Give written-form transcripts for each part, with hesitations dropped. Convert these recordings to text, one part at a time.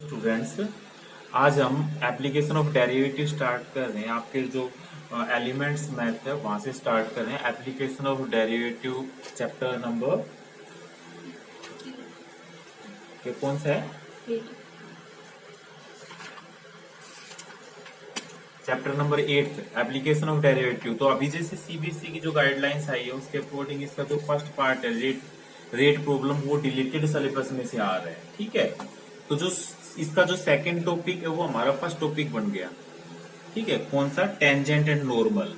Students, आज हम application of derivative start कर रहे हैं। आपके जो एलिमेंट्स मैथ है वहां से स्टार्ट कर रहे हैं। Application of derivative chapter number ये कौन सा है? Chapter number 8 application of derivative. तो अभी जैसे सीबीएसई की जो गाइडलाइंस आई है उसके अकॉर्डिंग इसका जो फर्स्ट पार्ट है रेट प्रॉब्लम वो डिलीटेड सिलेबस में से आ रहा है। ठीक है, तो जो इसका जो सेकंड टॉपिक है वो हमारा फर्स्ट टॉपिक बन गया। ठीक है, कौन सा? Tangent and normal.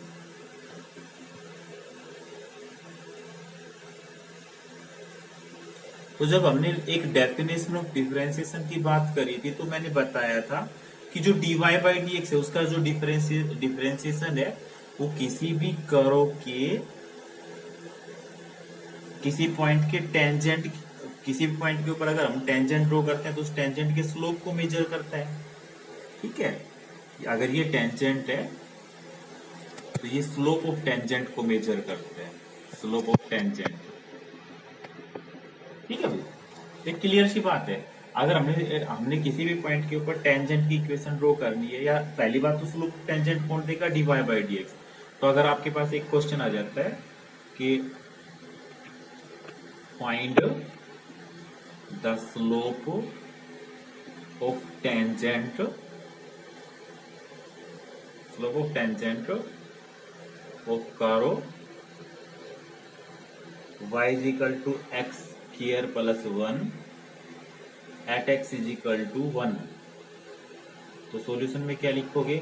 तो जब हमने एक डेफिनेशन ऑफ डिफरेंशिएशन की बात करी थी तो मैंने बताया था कि जो dy बाई डी एक्स है उसका जो डिफरेंशिएशन है वो किसी भी कर्व के किसी पॉइंट के टेंजेंट किसी भी पॉइंट के ऊपर अगर हम टेंजेंट ड्रॉ करते हैं तो उस टेंजेंट के स्लोप को मेजर करता है। ठीक है, अगर ये टेंजेंट है तो ये स्लोप ऑफ टेंजेंट को मेजर करते हैं, स्लोप ऑफ टेंजेंट। ठीक है भाई, एक क्लियर सी बात है। अगर हमने हमने किसी भी पॉइंट के ऊपर टेंजेंट की इक्वेशन ड्रॉ करनी है, या पहली बात तो स्लोप टेंजेंट कौन देगा? dy by d x. तो अगर आपके पास एक क्वेश्चन आ जाता है कि find the slope of tangent of curve y is equal to x square plus 1 at x is equal to 1। तो सॉल्यूशन में क्या लिखोगे?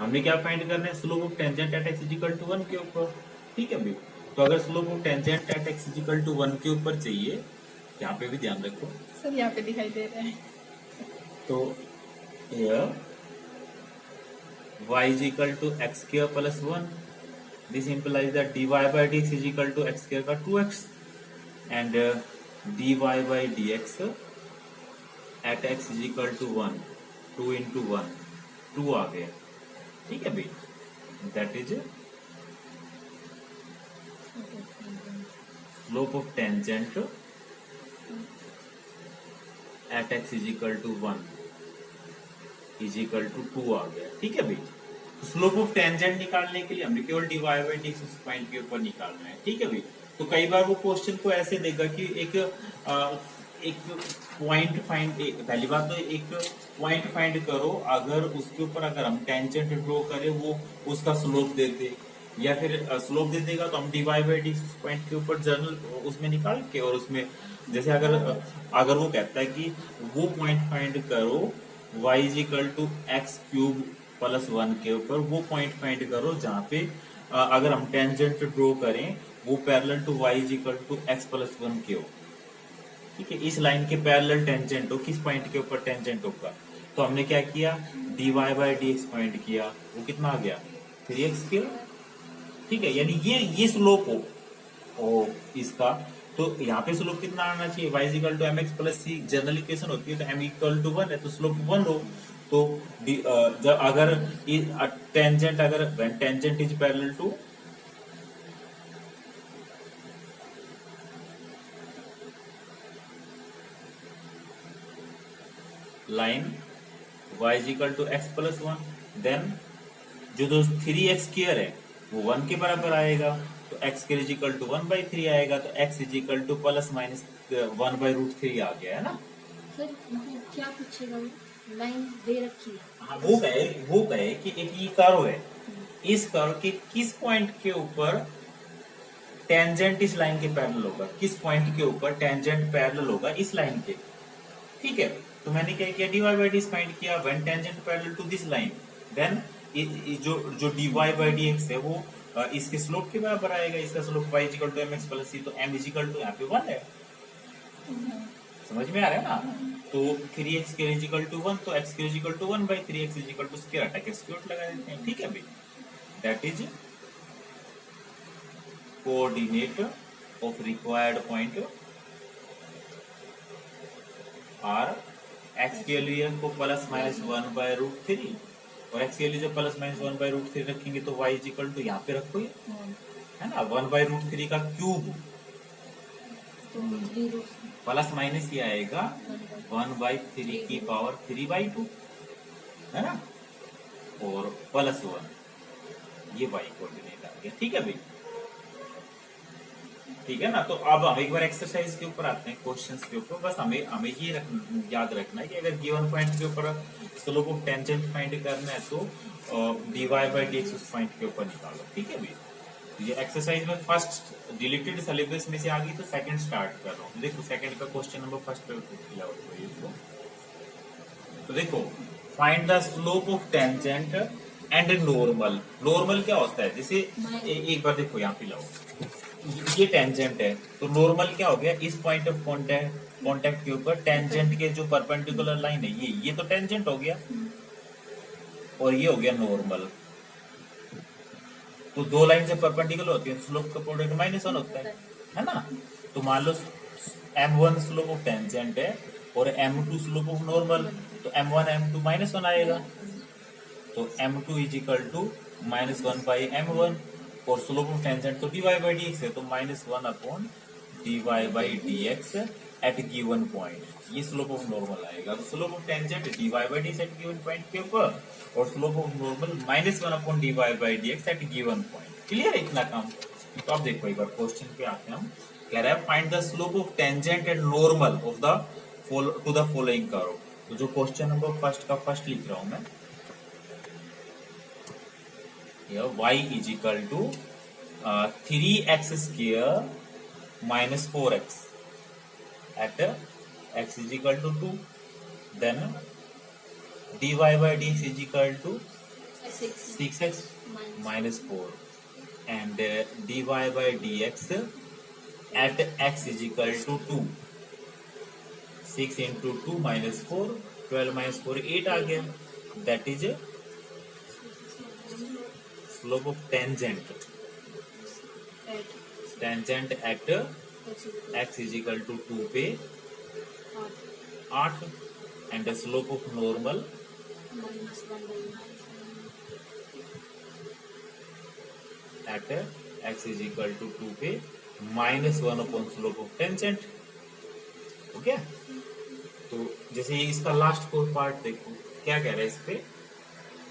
हमने क्या फाइंड करना है? Slope of tangent at x is equal to 1 के ऊपर। ठीक है भाई, तो अगर slope of tangent at x is equal to 1 के ऊपर चाहिए, यहाँ पे भी ध्यान रखो सर, यहाँ पे दिखाई दे रहा है। तो here y is equal to x square plus 1, this implies that dy by dx is equal to x square का 2x and dy by dx at x is equal to 1, 2 into 1, 2 आ गया। ठीक है भाई, that is slope of tangent at x is equal to 1 is equal to 2 आ गया। ठीक है भाई, तो स्लोप ऑफ टेंजेंट निकालने के लिए हमने केवल dy by d x point के ऊपर निकालना है। ठीक है भाई, तो कई बार वो क्वेश्चन को ऐसे देगा कि एक पॉइंट फाइंड, पहली बात तो एक पॉइंट फाइंड करो, अगर उसके ऊपर अगर हम टेंजेंट ड्रॉ करें वो उसका स्लोप दे दे, या फिर स्लोप दे देगा तो हम dy बाई डी पॉइंट के ऊपर जर्नल उसमें निकाल के, और उसमें जैसे अगर अगर वो कहता है कि वो पॉइंट फाइंड करो y is equal to x cube plus 1 के ऊपर, वो पॉइंट फाइंड करो जहां पे अगर हम टेंजेंट ड्रॉ करें वो parallel to y is equal to x plus 1 के हो। ठीक है, इस लाइन के पैरेलल टेंजेंट हो, किस पॉइंट के ऊपर टेंजेंट होगा? तो हमने क्या किया? dy by d x point किया, वो कितना आ गया? 3x के। ठीक है, यानी ये स्लोप हो इसका, तो यहाँ पे स्लोप कितना आना चाहिए? y is equal to m x plus c, general equation होती है तो m इक्वल टू 1 है तो स्लोप 1 हो। तो जब अगर टेंजेंट अगर when tangent is parallel to line y is equal to x plus 1, then जो 3x स्क्वायर है वो 1 के बराबर आएगा, तो x square is equal to 1 by 3 आएगा, तो x is equal to plus minus 1 by root 3 आ गया है ना। सर, क्या पूछेगा? लाइन दे रखी है। हाँ, वो कहे कि एक ये कर्व है, इस कर्व के किस पॉइंट के ऊपर टेंजेंट इस लाइन के पैरेलल होगा, किस पॉइंट के ऊपर टेंजेंट पैरेलल होगा इस लाइन के। ठीक है, तो मैंने क्या किया? dy बाई डी फाइंड किया when tangent parallel to this line, then जो dy बाई डी एक्स है वो इसके स्लोप के बराबर आएगा, इसका slope y is equal to mx plus c, तो m इज इक्वल टू यहाँ पे 1 है। समझ में आ रहा है ना? तो 3x square is equal to 1, तो x square is equal to 1 by 3x is equal to square हटा के स्क्वायर लगा देते हैं। ठीक है भाई, that is coordinate of required point are. x के लिए को प्लस माइनस 1 बाई रूट 3, और x के लिए जब प्लस माइनस 1 बाई रूट 3 रखेंगे तो y इज इक्वल टू यहाँ पे रखो, है ना, 1 बाई रूट 3 का क्यूब तो 0 प्लस माइनस ये आएगा 1/3 की पावर 3/2, है ना, और +1, ये y कोऑर्डिनेट आ गया। ठीक है भाई, ठीक है ना। तो अब हम एक बार एक्सरसाइज के ऊपर आते हैं, क्वेश्चंस के ऊपर। बस हमें हमें ये याद रखना है कि अगर गिवन पॉइंट के ऊपर स्लोप ऑफ टेंजेंट फाइंड करना है तो dy/dx उस पॉइंट के ऊपर निकालो। ठीक है भाई, तो ये एक्सरसाइज में फर्स्ट डिलीटेड सिलेबस में से आ गई, तो सेकंड स्टार्ट कर रहा हूँ। देखो सेकंड का क्वेश्चन नंबर फर्स्ट पे फिल आउट करिए इसको। तो देखो, find the slope of tangent and normal. Normal क्या होता है, जैसे एक बार देखो यहाँ फिल आउट, ये टेंजेंट है, तो नॉर्मल क्या हो गया, इस पॉइंट ऑफ कांटेक्ट के ऊपर टेंजेंट के जो परपेंडिकुलर लाइन है ये तो टेंजेंट हो गया, और ये हो गया नॉर्मल। तो दो लाइन से परपेंडिकुलर होती है, स्लोप का प्रोडक्ट -1 होता है ना। तो मान लो m1 स्लोप ऑफ टेंजेंट है और m2 स्लोप ऑफ नॉर्मल, तो m1 m2 -1 आएगा। तो m2 is equal to -1/m1, और स्लोप ऑफ टेंजेंट तो dy/dx है, तो -1/dy/dx एट गिवन पॉइंट, ये स्लोप ऑफ नॉर्मल आएगा। तो slope of tangent dy/dx at given point के ऊपर, और slope of normal -1/dy/dx at given point. Clear है इतना काम। तो अब देखो एक बार क्वेश्चन पे आते हैं हम। कह रहा है find the slope of tangent and normal of the to the following curve. तो जो क्वेश्चन नंबर फर्स्ट का फर्स्ट लिख रहा हूं मैं, y is equal to 3x² minus 4x at x is equal to 2, then dy/dx is equal to 6x minus 4, and dy/dx at x is equal to 2, 6 into 2 minus 4, 12 minus 4 8 आ गया। that is slope of tangent at x is equal to 2 पे 8, and the slope of normal at x is equal to 2 पे -1 upon slope of tangent। Okay, तो जैसे ये इसका last core part देखो क्या कह रहा है इस पे,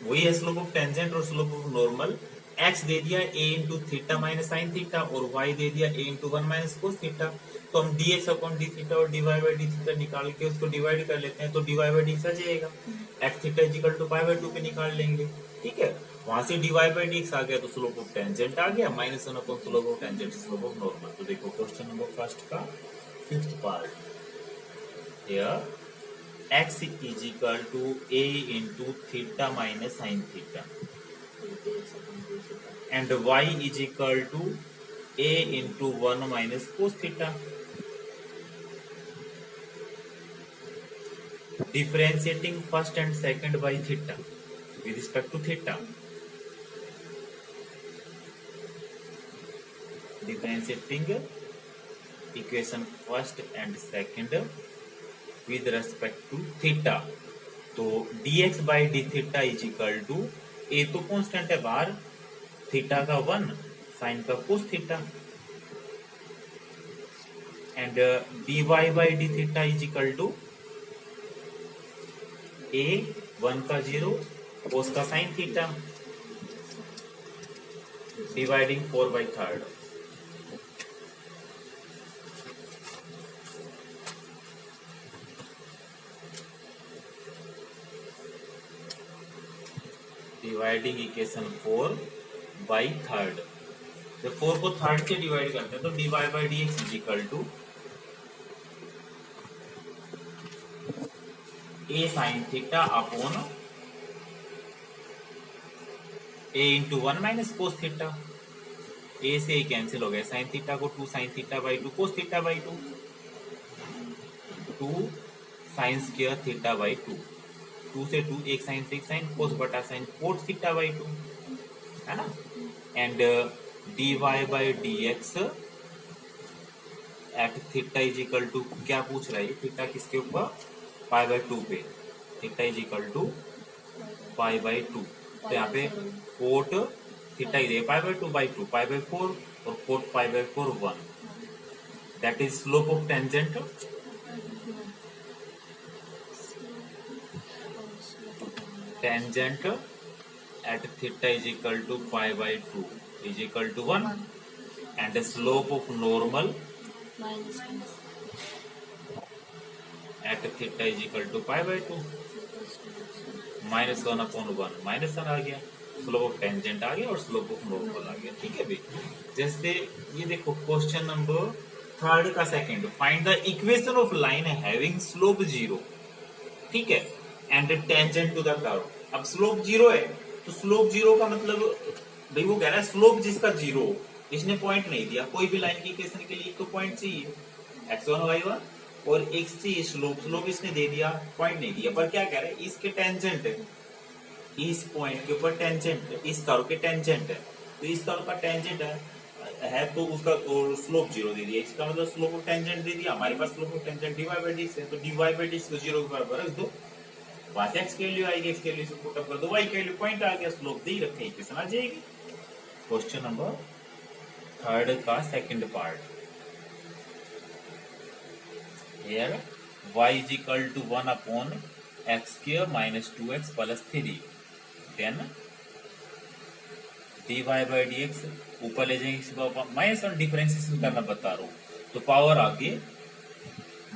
वही है स्लोप ऑफ टेंजेंट और स्लोप ऑफ नॉर्मल। x दे दिया a into theta minus sine theta, और y दे दिया a into 1 minus cos theta. तो हम dx अपॉन d थीटा और dy/d थीटा निकाल के उसको डिवाइड कर लेते हैं, तो dy/dx आ जाएगा। x theta is equal to π/2 पे निकाल लेंगे। ठीक है, वहां से dy/dx आ गया, तो स्लोप ऑफ टेंजेंट आ गया, -1 upon slope of tangent slope of normal. तो देखो क्वेश्चन नंबर फर्स्ट का fifth part, here x is equal to a into theta minus sine theta, and y is equal to a into 1 minus cos theta. Differentiating first and second by theta with respect to theta. Differentiating equation first and second with respect to theta. तो dx by d theta is equal to a तो constant है बाहर, theta का 1, sine का cos theta, and dy/d theta is equal to a 1 का 0 cos का sine theta dividing 4/3। Dividing equation 4/3, जब 4 को थर्ड से डिवाइड करते हैं तो dy/dx is equal to a sine theta upon a into 1 minus cos theta. a से a cancel हो गया, साइन थीटा को 2 sine theta by 2 cos theta by 2, 2 sine square theta by 2, 2 से 2 एक साइन से एक साइन, कोस बटा साइन कोट थीटा बाई 2, है ना। And dy/dx at theta is equal to, क्या पूछ रहा है थीटा किसके ऊपर, π/2 पे, थीटा इज इक्वल टू π/2। तो यहाँ पे कोट थीटा ही दे π/2/2, π/4 और coat π/4 1, that is slope of tangent at theta is equal to pi by 2 is equal to 1, and the slope of normal minus at theta is equal to pi by 2 -1 upon 1 -1 आ गया, slope of tangent आ गया और slope of normal आ गया। ठीक है भाई, जैसे ये देखो क्वेश्चन नंबर 3 का second, find the equation of line having slope 0, ठीक है, and tangent to the curve. अब स्लोप 0 है तो स्लोप 0 का मतलब भाई वो कह रहा है स्लोप जिसका 0, इसने पॉइंट नहीं दिया, कोई भी लाइन की इक्वेशन के लिए एक तो पॉइंट चाहिए, x1 y1 और x चाहिए स्लोप इसने दे दिया, पॉइंट नहीं दिया, पर क्या कह रहा है इसके टेंजेंट है, इस पॉइंट के ऊपर टेंजेंट है, इस कर्व के टेंजेंट है, तो इस कर्व का टेंजेंट है तो उसका स्लोप 0 दे दिया, इसका मतलब स्लोप ऑफ टेंजेंट दे दिया, हमारे पास slope of tangent dy by dx है, तो dy बाय dx को 0 के बराबर रख दो, वहां से x के वैल्यू आएगी, x के वैल्यू से पुट अप कर दो, y के वैल्यू पॉइंट आ गया, स्लोप दे ही रखे, इक्वेशन आ जाएगी। क्वेश्चन नंबर 3 का second part, here y is equal to 1 upon x square minus 2x plus 3, then dy by dx ऊपर ले जाएंगे इसी पावर माइनस 1, डिफरेंशिएशन करना बता रहा हूँ, तो पावर आगे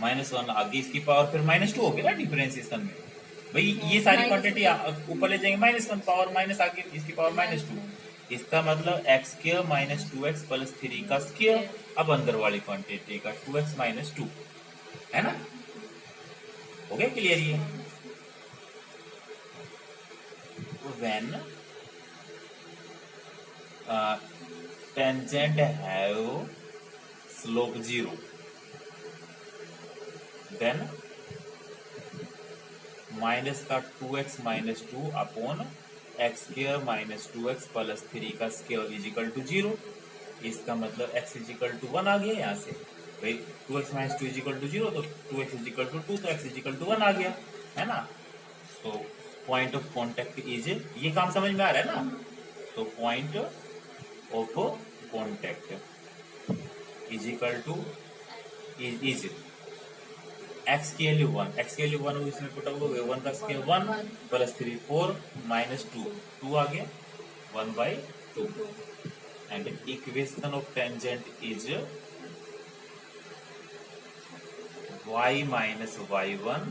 -1 आगे इसकी पावर फिर -2 होगी ना डिफरेंशिएशन में, भाई ये सारी क्वांटिटी ऊपर ले जाएंगे -1 पावर माइनस आगे इसकी पावर -2, इसका मतलब x square minus 2x plus 3 का स्क्वायर, अब अंदर वाली क्वांटिटी का 2x माइनस 2 है ना, हो गया क्लियर ये। When tangent have slope 0 then minus का 2x minus 2 upon x square minus 2x plus 3 का स्क्वायर इज इक्वल टू 0, इसका मतलब x इज इक्वल टू 1 आ गया, यहाँ से भाई 2x minus 2 is equal to 0, तो 2x इज इक्वल टू 2, तो x इज इक्वल टू 1 आ गया, है ना। तो पॉइंट ऑफ कॉन्टेक्ट इज, ये काम समझ में आ रहा है ना, तो point of contact is equal two is x की वैल्यू 1, x की वैल्यू 1 हो, इसमें पुट अप हो गया 1 का स्क्वायर 1 प्लस 3 4 माइनस 2 आ गया 1/2, and equation of tangent is y minus y1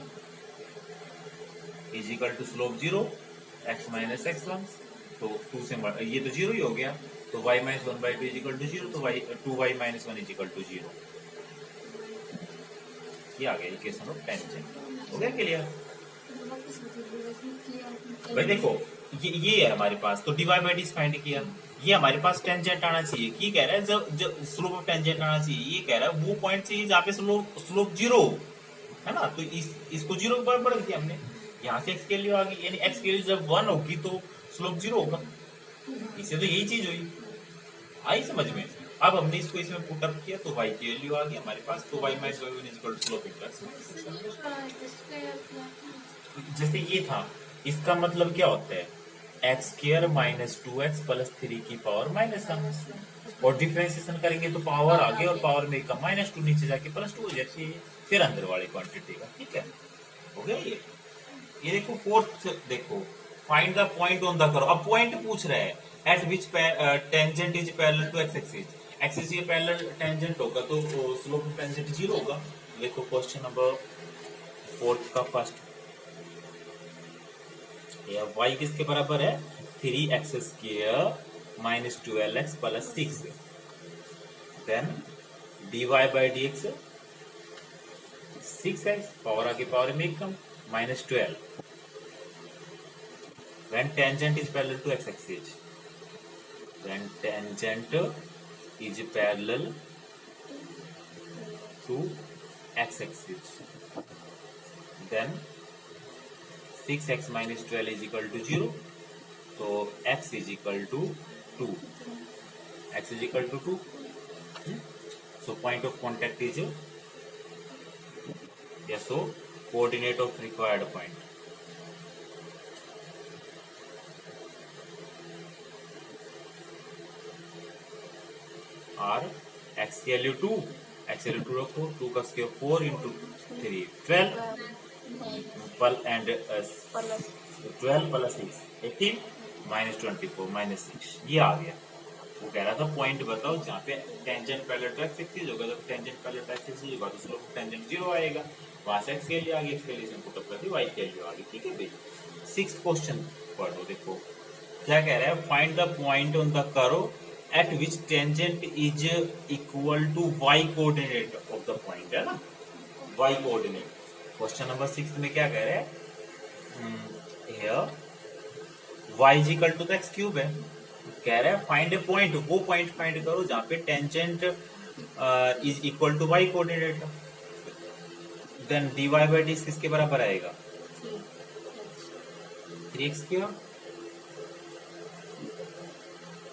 is equal to slope 0 x minus x1, तो 2 से ये तो 0 ही हो गया, तो y minus 1/2 is equal to 0, तो 2y minus 1 is equal to 0, ये आ गया इक्वेशन ऑफ टेंजेंट। हो गया क्लियर भाई, देखो ये है हमारे पास, तो dy बाय dx फाइंड किया, ये हमारे पास टेंजेंट आना चाहिए, ये कह रहा है जब स्लोप ऑफ टेंजेंट आना चाहिए, ये कह रहा है वो पॉइंट चाहिए जहाँ पे स्लोप 0 है ना, तो इसको 0 के बराबर रख दिया हमने, यहाँ से x की वैल्यू आ गई, यानी x की वैल्यू जब 1 होगी तो स्लोप 0 होगा, इससे तो यही चीज हुई, आई समझ में। अब हमने इसको इसमें पुट अप किया तो y की वैल्यू आ गई हमारे पास, तो y minus y1 is equal to slope inverse, जैसे ये था, इसका मतलब क्या होता है x square minus 2x plus 3 की पावर -1, और डिफरेंशिएशन करेंगे तो पावर आगे और पावर में का -2 नीचे जाके +2 हो जाती है, फिर अंदर वाली क्वांटिटी का, ठीक है, हो गया ये देखो फोर्थ, देखो find the point on the curve, अब पॉइंट पूछ रहा है at which tangent is parallel to x axis, x axis के पैरेलल टेंजेंट होगा तो स्लोप ऑफ टेंजेंट 0 होगा। देखो क्वेश्चन नंबर 4 का फर्स्ट, y किसके बराबर है 3x square minus 12x plus 6, then dy by dx 6x power आगे पावर में कम -12, when tangent is parallel to x axis, when tangent is parallel to x axis, then 6x minus 12 is equal to 0, तो x is equal to 2, x is equal to 2, so point of contact is, yes, so coordinate of required point, और x की value 2, x value 2 रखो, 2 का square 4 into 3 12 पल and 12 plus 6 18 minus 24 minus 6 ये आ गया। वो कह रहा था पॉइंट बताओ जहाँ पे tangent parallel to x axis होगा, जब tangent parallel to x axis होगा तो स्लोप ऑफ टेंजेंट 0 आएगा। वहां से एक्स के लिए आ गया, एक्स के लिए पुट अप कर दी, वाई के लिए आ गई। ठीक है भाई, 6th क्वेश्चन पढ़ो। देखो क्या कह रहा है, find the point on the curve at which tangent is equal to y coordinate of the point, है ना, वाई कोऑर्डिनेट। क्वेश्चन नंबर 6 में क्या कह रहा है, here y is equal to the x cube है। कह रहा है फाइंड ए पॉइंट, वो पॉइंट फाइंड करो जहां पे tangent is equal to y coordinate. Then dy by d किसके बराबर आएगा, 3x cube.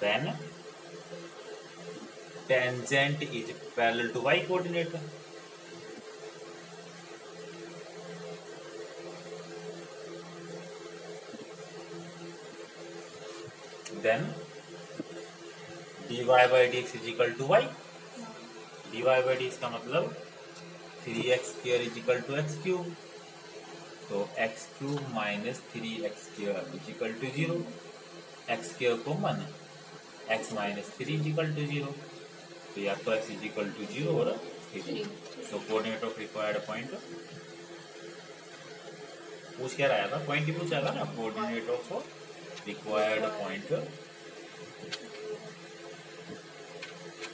Then tangent is parallel to y coordinate. Then dy by dx is equal to y, dy by dx का मतलब 3x square is equal to x cube, तो x cube minus 3x square is equal to 0, x square common, x minus 3 is equal to 0, तो या तो x is equal to 0 और 3। So coordinate of required point पूछ क्या रहा था, point ही पूछा था ना, coordinate of required point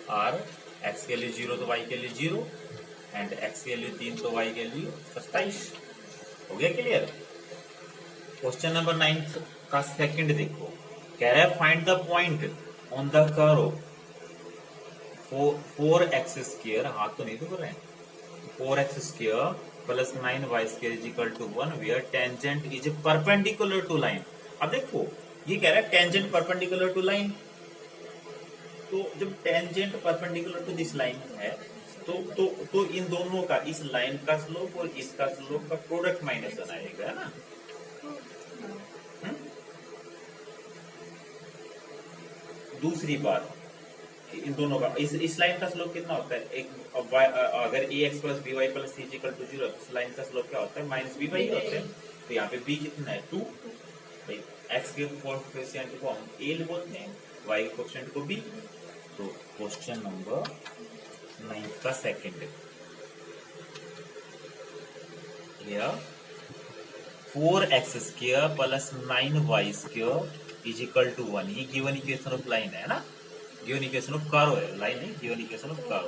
are, x के लिए 0 तो y के लिए 0 एंड x के लिए 3 तो y के लिए 27। हो गया क्लियर। क्वेश्चन नंबर 9 का सेकंड देखो, कह रहा है find the point on the curve 4x square, हाथ तो नहीं दुख रहे हैं, 4x square plus 9y square is equal to 1 where tangent is perpendicular to line. अब देखो ये कह रहा है टेंजेंट परपेंडिकुलर टू लाइन, तो जब tangent perpendicular to this line है तो इन दोनों का, इस लाइन का स्लोप और इसका स्लोप का प्रोडक्ट माइनस आएगा, है ना। दूसरी बात, इन दोनों का, इस लाइन का स्लोप कितना होता है, एक अगर ax plus B Y plus C equal to 0, इस लाइन का स्लोप क्या होता है, माइनस बी वाई होता है। तो यहाँ पे b कितना है 2, भाई x के कोएफिशिएंट को हम a बोलते हैं, y के कोएफिशिएंट को b। तो क्वेश्चन नंबर 9 का second, here 4x square plus 9y square is equal to 1, ये गिवन इक्वेशन ऑफ लाइन है ना, गिवन इक्वेशन ऑफ कर्व है, लाइन नहीं, given equation of curve.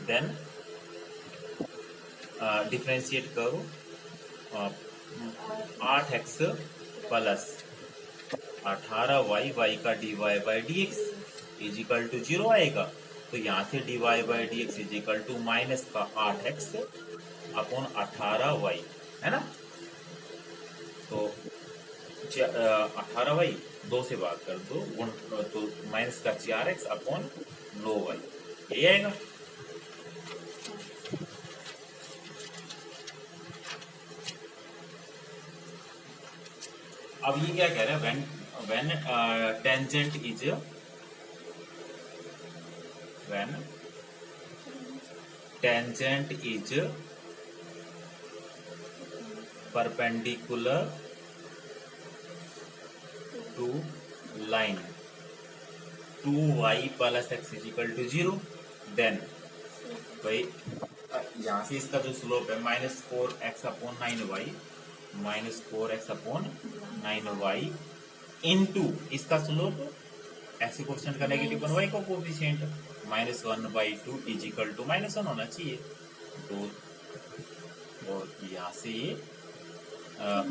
Then differentiate करो, 8x प्लस 18y, y का dy by dx is equal to 0 आएगा। तो यहाँ से dy by dx is equal to minus का 8x अपॉन 18y, है ना। तो 18y 2 से भाग कर दो, तो माइनस का 4x अपॉन 9y, ये आएगा। अब ये क्या कह रहा है, when tangent is perpendicular to line 2y plus x is equal to 0, then भाई यहाँ से इसका जो स्लोप है minus 4x upon 9y, minus 4x upon 9y into इसका स्लोप x कोएफिशिएंट का नेगेटिव 1y का coefficient minus 1/2 is equal to minus 1 होना चाहिए। तो और यहाँ से ये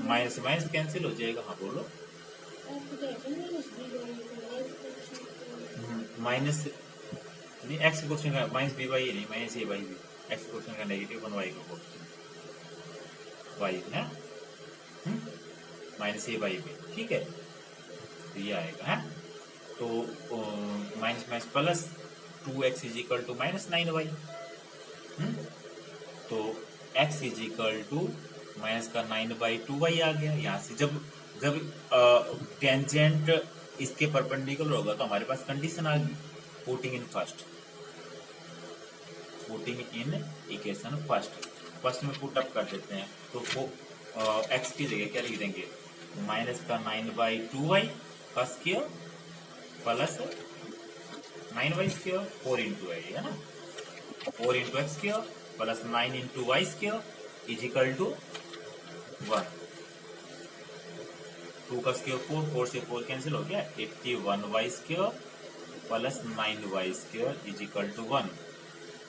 माइनस से माइनस कैंसिल हो जाएगा, हाँ बोलो। माइनस नहीं, एक्स कोएफिशिएंट का माइनस बी बाई नहीं, माइनस ए बाई बी, एक्स कोएफिशिएंट का नेगेटिव 1y का कोएफिशिएंट वाई है, माइनस ए बाई बी, ठीक है। तो ये आएगा, है तो minus minus plus 2x is equal to minus 9y, तो x is equal to minus का 9/2y आ गया। यहाँ से जब टेंजेंट इसके परपेंडिकुलर होगा तो हमारे पास कंडीशन आ गई, putting in first. Putting in equation first में पुट अप कर देते हैं, तो एक्स की जगह क्या लिख देंगे, माइनस का 9/2y का स्क्वायर प्लस 9y² 4 इंटू है ना, 4 into X square plus 9 into Y square is equal to 1। 2 का स्क्वायर 4 से 4 कैंसिल हो गया, 81y² plus 9y² is equal to 1।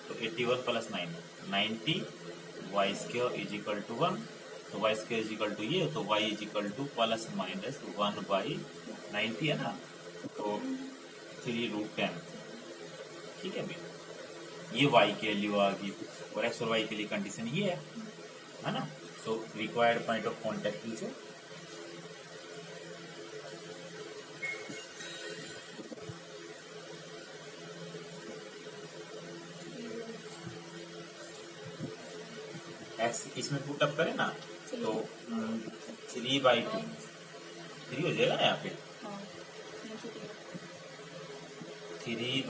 तो 81 plus 9 90y² is equal to 1। तो y² इज इक्वल टू ये, तो y is equal to plus minus 1/90 है ना, तो 3√10। ठीक है भैया, ये y की वैल्यू आ गई और x और y के लिए कंडीशन ये है ना। So required point of contact is x, इसमें पुट अप करें ना तो 3/2 3 हो जाएगा ना यहाँ पे, 3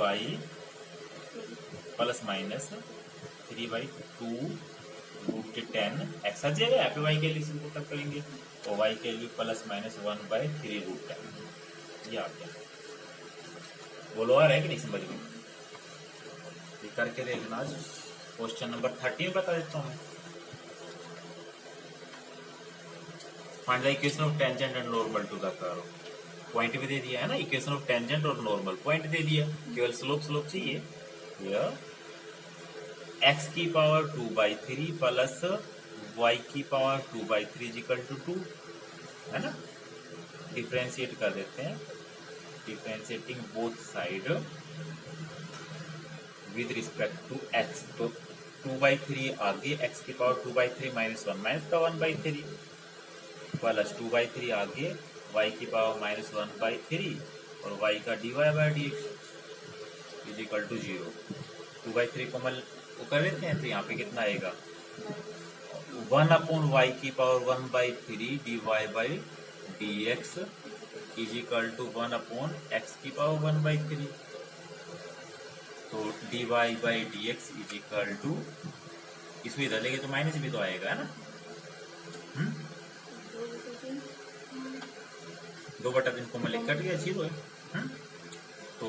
प्लस माइनस 3/2√10 एक्स आ जाएगा, यहाँ पे y के लिए पुट अप करेंगे और y के लिए प्लस माइनस 1/3√10 ये आ गया। बोलो आ रहा है कि नहीं समझ में, ये करके देखना। आज क्वेश्चन नंबर 30 बता देता हूँ। Find the equation of tangent and normal to the curve. Point भी दे दिया है ना, इक्वेशन ऑफ टेंजेंट और नॉर्मल पॉइंट दे दिया, केवल स्लोप चाहिए। x की पावर 2/3 प्लस y की पावर 2/3 इज इक्वल टू 2 है ना। डिफरेंशिएट कर देते हैं, differentiating both side with respect to x। तो 2/3 आगे, x की पावर 2/3 माइनस 1 माइनस का 1/3 प्लस 2/3 आगे, y की पावर माइनस 1/3 और y का dy/dx इज इक्वल टू 0। 2/3 को कर लेते हैं तो यहाँ पे कितना आएगा, 1/y की power 1/3 dy/dx is equal to 1/x की पावर 1/3। तो dy/dx इज इक्वल टू, इसमें इधर लेंगे तो माइनस भी तो आएगा ना, 2/3 को मैं लिख कट गया 0 है। तो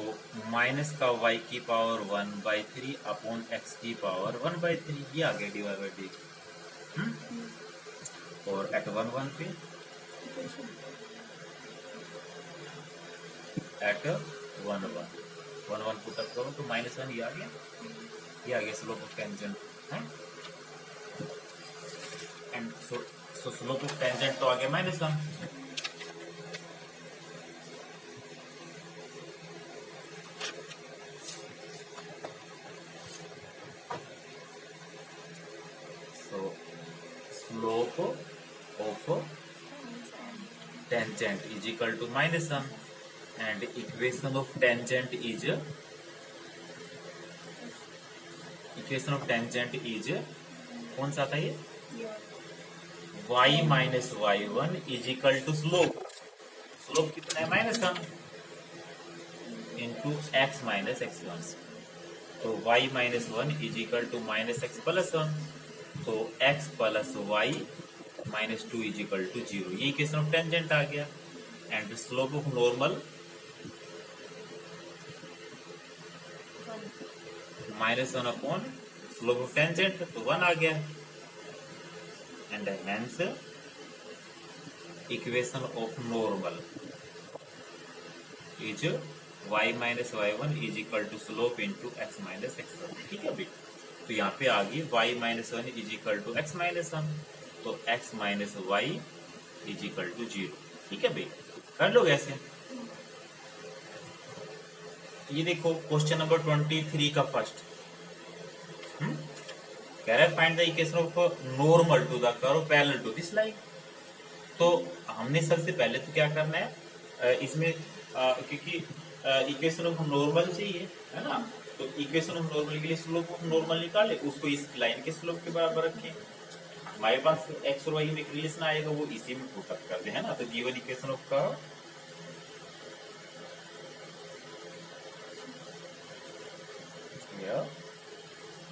माइनस का y की पावर 1/3 अपॉन x की पावर 1/3 ये आ गया dy/dx। और एट 1 पे एट 1 पुट अप करो तो -1 ये आ गया, स्लोप ऑफ टेंजेंट है। And so slope of tangent तो आ गया -1। Slope of tangent is equal to -1 and equation of tangent is कौन सा था ये, y minus y1 is equal to slope कितना है -1 इंटू x माइनस x1। तो y minus 1 is equal to -x plus 1, तो x plus y minus 2 is equal to 0। ये equation of tangent आ गया। And slope of normal -1 upon slope of tangent, तो 1 आ गया। And hence equation of normal is y minus y1 is equal to slope into x minus x1। ठीक है भाई, तो यहाँ पे आ गई y minus 1 is equal to x minus 1, तो x minus y is equal to 0। ठीक है भाई, कर लो ऐसे। ये देखो क्वेश्चन नंबर 23 का फर्स्ट कह रहा है find the equation of normal to the curve parallel to this line. तो हमने सबसे पहले तो क्या करना है, इसमें क्योंकि इक्वेशन ऑफ नॉर्मल चाहिए है ना, तो इक्वेशन ऑफ नॉर्मल के लिए स्लोप ऑफ नॉर्मल निकाले, उसको इस लाइन के स्लोप के बराबर रखें। हमारे पास x और y में एक रिलेशन आएगा, वो इसी में पुट अप कर दे है ना। तो given equation of curve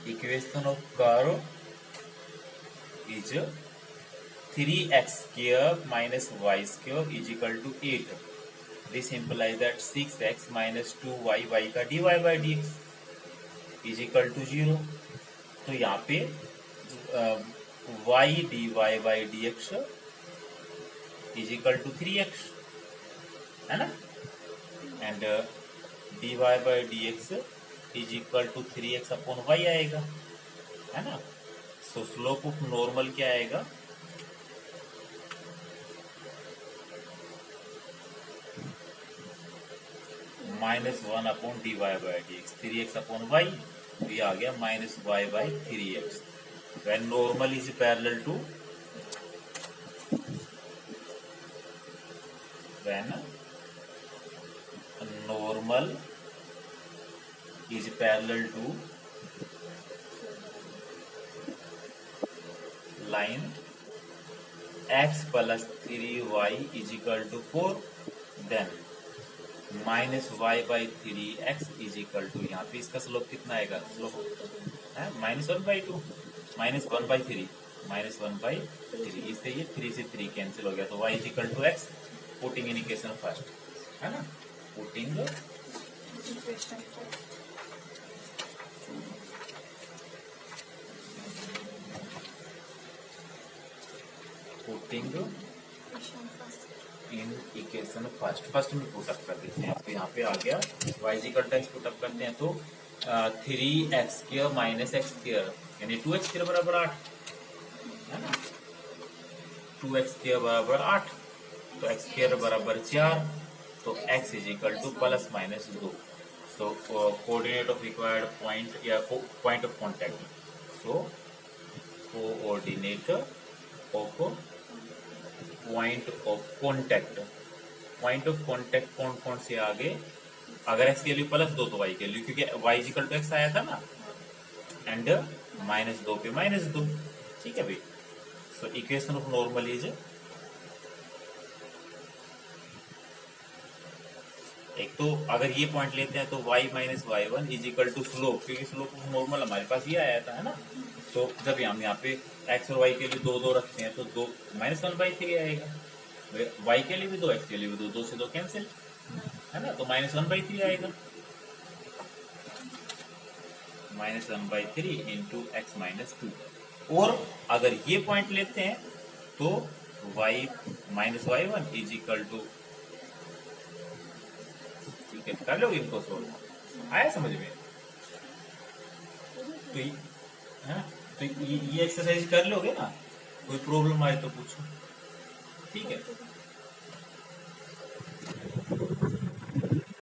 equation of curve is 3x² minus y² is equal to 8. This implies that 6x minus 2y y का dy by dx is equal to 0. तो यहाँ पे y dy by dx is equal to 3x, है ना, and dy by dx is equal to 3x upon y आएगा, है ना. सो slope of normal क्या आएगा, -1 upon dy by dx, 3x upon y, तो ये आ गया -y by 3x. when normal is parallel to when normal is parallel to line x plus 3y is equal to 4, then -y by 3x is equal to, यहाँ पे इसका slope कितना आएगा, slope है -1/2, -1/3, -1/3, इससे ये 3 से 3 कैंसिल हो गया, तो y is equal to x, putting in equation first, है ना, पुटिंग इन इक्वेशन फर्स्ट में पुटअप कर देते हैं, तो यहाँ पे आ गया y is equal to x, put up करते हैं तो 3x² minus x² यानी 2x² बराबर 8, है ना, 2x² बराबर 8, तो x² बराबर 4, तो x is equal to ±2. So coordinate of required point या point of contact, so coordinate of point of contact, point of contact कौन कौन से आगे, अगर x के लिए +2 तो y के लिए, क्योंकि y is equal to x आया था ना, एंड -2 पे -2, ठीक है भाई. So equation of normal is, एक तो अगर ये पॉइंट लेते हैं तो y minus y1 is equal to slope, क्योंकि स्लोप ऑफ नॉर्मल हमारे पास ये आया था, है ना, तो जब हम यहाँ पे x और y के लिए 2 रखते हैं तो 2 -1/3 आएगा, y के लिए भी 2, x के लिए भी 2 से 2 कैंसिल, है ना, तो -1/3 आएगा, -1/3 इंटू x -2. और अगर ये पॉइंट लेते हैं तो y minus y1 is equal to, ठीक है, कर लो इनको सोल्व, आया समझ में, तो ये एक्सरसाइज कर लोगे ना, कोई प्रॉब्लम आए तो पूछो, ठीक है.